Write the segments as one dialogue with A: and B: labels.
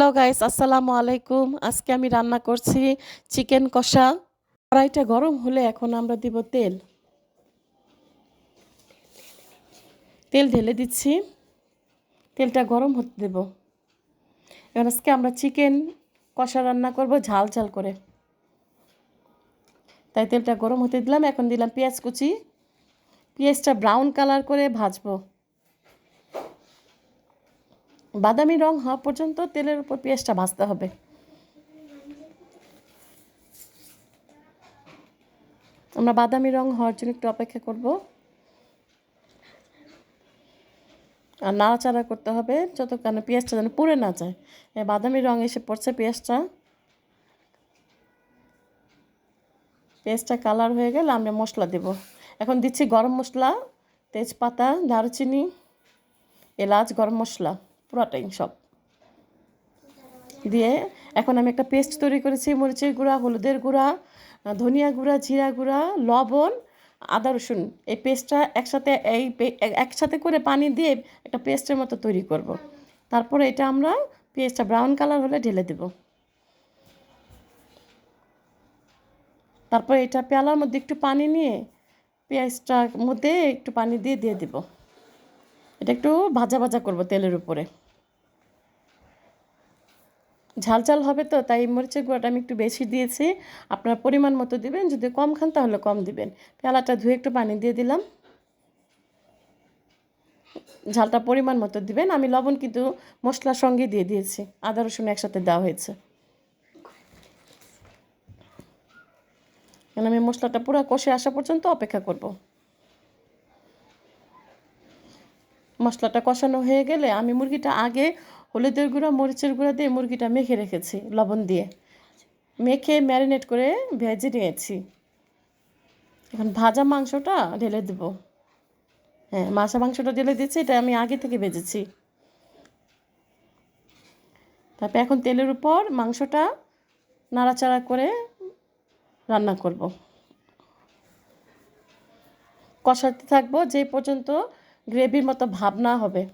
A: Hello guys, আসসালামু আলাইকুম। আজকে আমি রান্না করছি চিকেন কষা। কড়াইটা গরম হলে এখন আমরা দিব তেল। তেল ঢেলে দিচ্ছি, তেলটা গরম হতে দেব। এবার আজকে আমরা চিকেন কষা রান্না করব ঝাল ঝাল করে, তাই তেলটা গরম হতে দিলাম। এখন দিলাম পেঁয়াজ কুচি। পেঁয়াজটা ব্রাউন কালার করে ভাজবো, বাদামি রং হওয়া পর্যন্ত তেলের উপর পেঁয়াজটা ভাজতে হবে। আমরা বাদামি রং হওয়ার জন্য একটু অপেক্ষা করব আর নাড়াচাড়া করতে হবে যতক্ষণ পেঁয়াজটা যেন পুড়ে না যায়। বাদামি রং এসে পড়ছে পেঁয়াজটা কালার হয়ে গেলে আমরা মশলা দেব। এখন দিচ্ছি গরম মশলা, তেজপাতা, দারুচিনি, এলাচ, গরম মশলা পুরোটাই সব দিয়ে এখন আমি একটা পেস্ট তৈরি করেছি। মরিচের গুঁড়া, হলুদের গুঁড়া, ধনিয়া গুঁড়া, জিরা গুঁড়া, লবণ, আদা রসুন, এই পেস্টটা একসাথে করে পানি দিয়ে একটা পেস্টের মতো তৈরি করব। তারপরে এটা আমরা পেস্টটা ব্রাউন কালার হলে ঢেলে দেব। তারপর এটা পেয়ালার মধ্যে একটু পানি নিয়ে পেঁয়াজটার মধ্যে একটু পানি দিয়ে দেব। এটা একটু ভাজা ভাজা করব তেলের উপরে। ঝাল ঝাল হবে তো, তাই মরিচের গুঁড়াটা আমি একটু বেশি দিয়েছি। আপনার পরিমাণ মতো দিবেন, যদি কম খান তাহলে কম দিবেন। পেয়ালাটা ধুয়ে একটু পানি দিয়ে দিলাম। ঝালটা পরিমাণ মতো দিবেন। আমি লবণ কিন্তু মশলার সঙ্গে দিয়ে দিয়েছি, আদা রসুন একসাথে দেওয়া হয়েছে। কারণ আমি মশলাটা পুরো কষে আসা পর্যন্ত অপেক্ষা করব। মশলাটা কষানো হয়ে গেলে আমি মুরগিটা আগে হলুদের গুঁড়া, মরিচের গুঁড়া দিয়ে মুরগিটা মেখে রেখেছি, লবণ দিয়ে মেখে ম্যারিনেট করে ভেজে নিয়েছি। এখন ভাজা মাংসটা ঢেলে দেবো। হ্যাঁ, মাংসটা ঢেলে দিচ্ছি, এটা আমি আগে থেকে ভেজেছি। তারপর এখন তেলের উপর মাংসটা নাড়াচাড়া করে রান্না করব, কষাতে থাকবো যে পর্যন্ত গ্রেভির মতো ভাব না হবে।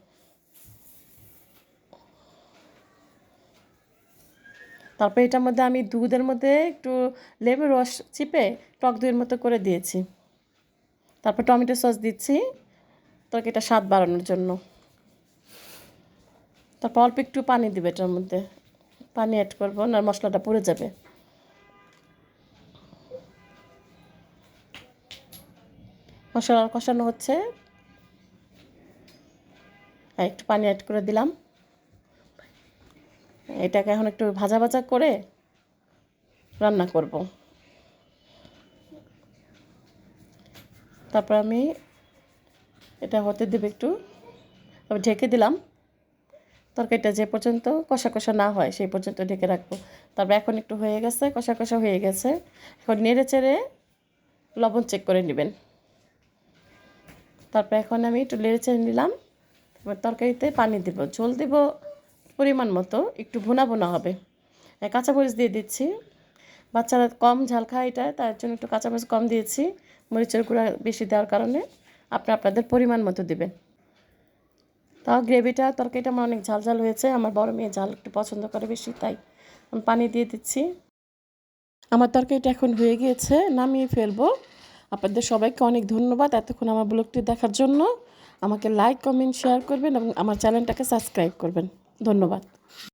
A: তারপর এটার মধ্যে আমি দুধের মধ্যে একটু লেবুর রস চিপে টক দইয়ের মতো করে দিয়েছি। তারপর টমেটো সস দিচ্ছি তরকারিটা স্বাদ বাড়ানোর জন্য। তারপর অল্প একটু পানি দেবে, এটার মধ্যে পানি অ্যাড করবো না, মশলাটা পুড়ে যাবে। মশলা কষানো হচ্ছে, একটু পানি অ্যাড করে দিলাম। এটাকে এখন একটু ভাজা ভাজা করে রান্না করব। তারপর আমি এটা হতে দেব একটু, তবে ঢেকে দিলাম। তরকারিটা যে পর্যন্ত কষা কষা না হয় সেই পর্যন্ত ঢেকে রাখবো। তারপর এখন একটু হয়ে গেছে, কষা কষা হয়ে গেছে। এখন নেড়ে চেড়ে লবণ চেক করে নেবেন। তারপর এখন আমি একটু নেড়ে চেড়ে নিলাম। এবার তরকারিতে পানি দেব, ঝোল দেব পরিমাণ মতো, একটু ভুনা ভুনা হবে। কাঁচামরিচ দিয়ে দিচ্ছি, বাচ্চারা কম ঝাল খায় এটা, তার জন্য একটু কাঁচামরিচ কম দিয়েছি। মরিচের গুঁড়া বেশি দেওয়ার কারণে আপনাদের পরিমাণ মতো দেবেন। তাও গ্রেভিটা, তরকারিটা আমার অনেক ঝাল ঝাল হয়েছে। আমার বড় মেয়ে ঝাল একটু পছন্দ করে বেশি, তাই আমি পানি দিয়ে দিচ্ছি। আমার তরকারিটা এখন হয়ে গিয়েছে, নামিয়ে ফেলবো। আপনাদের সবাইকে অনেক ধন্যবাদ এতক্ষণ আমার ব্লগটি দেখার জন্য। আমাকে লাইক, কমেন্ট, শেয়ার করবেন এবং আমার চ্যানেলটাকে সাবস্ক্রাইব করবেন। ধন্যবাদ।